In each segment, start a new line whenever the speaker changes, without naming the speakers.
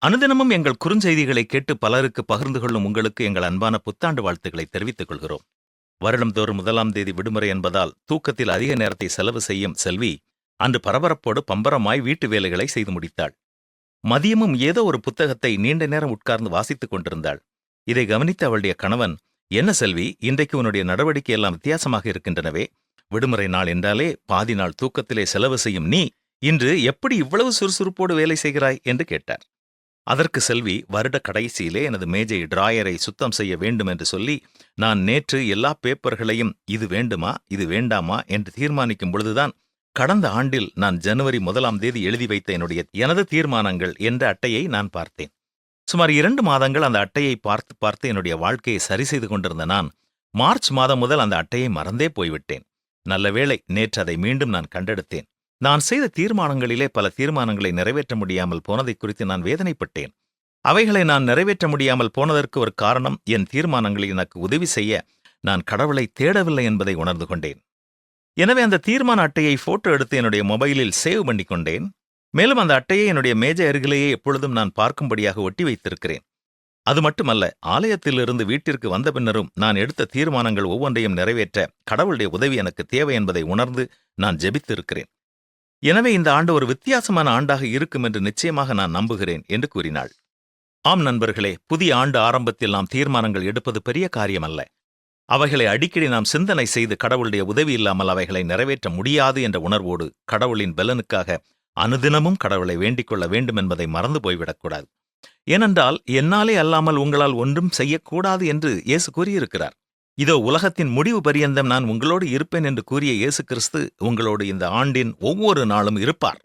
அனுதினமும் எங்கள் குறுஞ்செய்திகளை கேட்டு பலருக்கு பகிர்ந்து கொள்ளும் உங்களுக்கு எங்கள் அன்பான புத்தாண்டு வாழ்த்துக்களை தெரிவித்துக் கொள்கிறோம். வருடம்தோறும் 1ஆம் தேதி விடுமுறை என்பதால் தூக்கத்தில் அதிக நேரத்தை செலவு செய்யும் செல்வி அன்று பரபரப்போடு பம்பரமாய் வீட்டு வேலைகளை செய்து முடித்தாள். மதியமும் ஏதோ ஒரு புத்தகத்தை நீண்ட நேரம் உட்கார்ந்து வாசித்துக் கொண்டிருந்தாள். இதை கவனித்த அவளுடைய கணவன், என்ன செல்வி, இன்றைக்கு உன்னுடைய நடவடிக்கை எல்லாம் வித்தியாசமாக இருக்கின்றனவே. விடுமுறை நாள் என்றாலே பாதி நாள் தூக்கத்திலே செலவு செய்யும் நீ இன்று எப்படி இவ்வளவு சுறுசுறுப்போடு வேலை செய்கிறாய் என்று கேட்டார். அதற்கு செல்வி, வருட கடைசியிலே எனது மேஜை டிராயரை சுத்தம் செய்ய வேண்டும் என்று சொல்லி நான் நேற்று எல்லா பேப்பர்களையும் இது வேண்டுமா இது வேண்டாமா என்று தீர்மானிக்கும் பொழுதுதான் கடந்த ஆண்டில் நான் ஜனவரி 1ஆம் தேதி எழுதி வைத்த எனது தீர்மானங்கள் என்ற அட்டையை நான் பார்த்தேன். சுமார் 2 மாதங்கள் அந்த அட்டையை பார்த்து பார்த்து என்னுடைய வாழ்க்கையை சரி செய்து கொண்டிருந்த நான் மார்ச் மாதம் முதல் அந்த அட்டையை மறந்தே போய்விட்டேன். நல்ல வேளை நேற்று அதை மீண்டும் நான் கண்டெடுத்தேன். நான் செய்த தீர்மானங்களிலே பல தீர்மானங்களை நிறைவேற்ற முடியாமல் போனதை குறித்து நான் வேதனைப்பட்டேன். அவைகளை நான் நிறைவேற்ற முடியாமல் போனதற்கு ஒரு காரணம், என் தீர்மானங்களில் எனக்கு உதவி செய்ய நான் கடவுளை தேடவில்லை என்பதை உணர்ந்து கொண்டேன். எனவே அந்த தீர்மான அட்டையை போட்டோ எடுத்து என்னுடைய மொபைலில் சேவ் பண்ணி கொண்டேன். மேலும் அந்த அட்டையை என்னுடைய மேஜை அருகிலேயே எப்பொழுதும் நான் பார்க்கும்படியாக ஒட்டி வைத்திருக்கிறேன். அது மட்டுமல்ல, ஆலயத்திலிருந்து வீட்டிற்கு வந்த பின்னரும் நான் எடுத்த தீர்மானங்கள் ஒவ்வொன்றையும் நிறைவேற்ற கடவுளுடைய உதவி எனக்கு தேவை என்பதை உணர்ந்து நான் ஜெபித்திருக்கிறேன். எனவே இந்த ஆண்டு ஒரு வித்தியாசமான ஆண்டாக இருக்கும் என்று நிச்சயமாக நான் நம்புகிறேன் என்று கூறினாள். ஆம் நண்பர்களே, புதிய ஆண்டு ஆரம்பத்தில் நாம் தீர்மானங்கள் எடுப்பது பெரிய காரியமல்ல. அவைகளை அடிக்கடி நாம் சிந்தனை செய்து கடவுளுடைய உதவி இல்லாமல் அவைகளை நிறைவேற்ற முடியாது என்ற உணர்வோடு கடவுளின் பலனுக்காக அனுதினமும் கடவுளை வேண்டிக் கொள்ள வேண்டும் என்பதை மறந்து போய்விடக்கூடாது. ஏனென்றால் என்னாலே அல்லாமல் உங்களால் ஒன்றும் செய்யக்கூடாது என்று இயேசு கூறியிருக்கிறார். இதோ உலகத்தின் முடிவு பரியந்தம் நான் உங்களோடு இருப்பேன் என்று கூறிய இயேசு கிறிஸ்து உங்களோடு இந்த ஆண்டின் ஒவ்வொரு நாளும் இருப்பார்.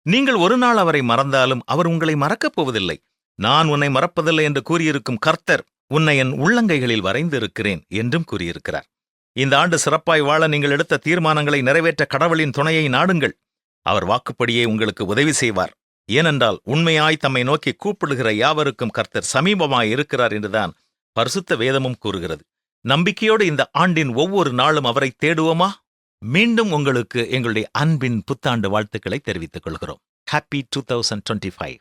நீங்கள் ஒரு நாள் அவரை மறந்தாலும் அவர் உங்களை மறக்கப் போவதில்லை. நான் உன்னை மறப்பதில்லை என்று கூறியிருக்கும் கர்த்தர் உன்னை என் உள்ளங்கைகளில் வரைந்திருக்கிறேன் என்றும் கூறியிருக்கிறார். இந்த ஆண்டு சிறப்பாய் வாழ நீங்கள் எடுத்த தீர்மானங்களை நிறைவேற்ற கடவுளின் துணையை நாடுங்கள். அவர் வாக்குப்படியே உங்களுக்கு உதவி செய்வார். ஏனென்றால் உண்மையாய் தம்மை நோக்கி கூப்பிடுகிற யாவருக்கும் கர்த்தர் சமீபமாய் இருக்கிறார் என்றுதான் பரிசுத்த வேதமும் கூறுகிறது. நம்பிக்கையோடு இந்த ஆண்டின் ஒவ்வொரு நாளும் அவரை தேடுவோமா? மீண்டும் உங்களுக்கு எங்களுடைய அன்பின் புத்தாண்டு வாழ்த்துக்களை தெரிவித்துக் கொள்கிறோம். ஹாப்பி 2025.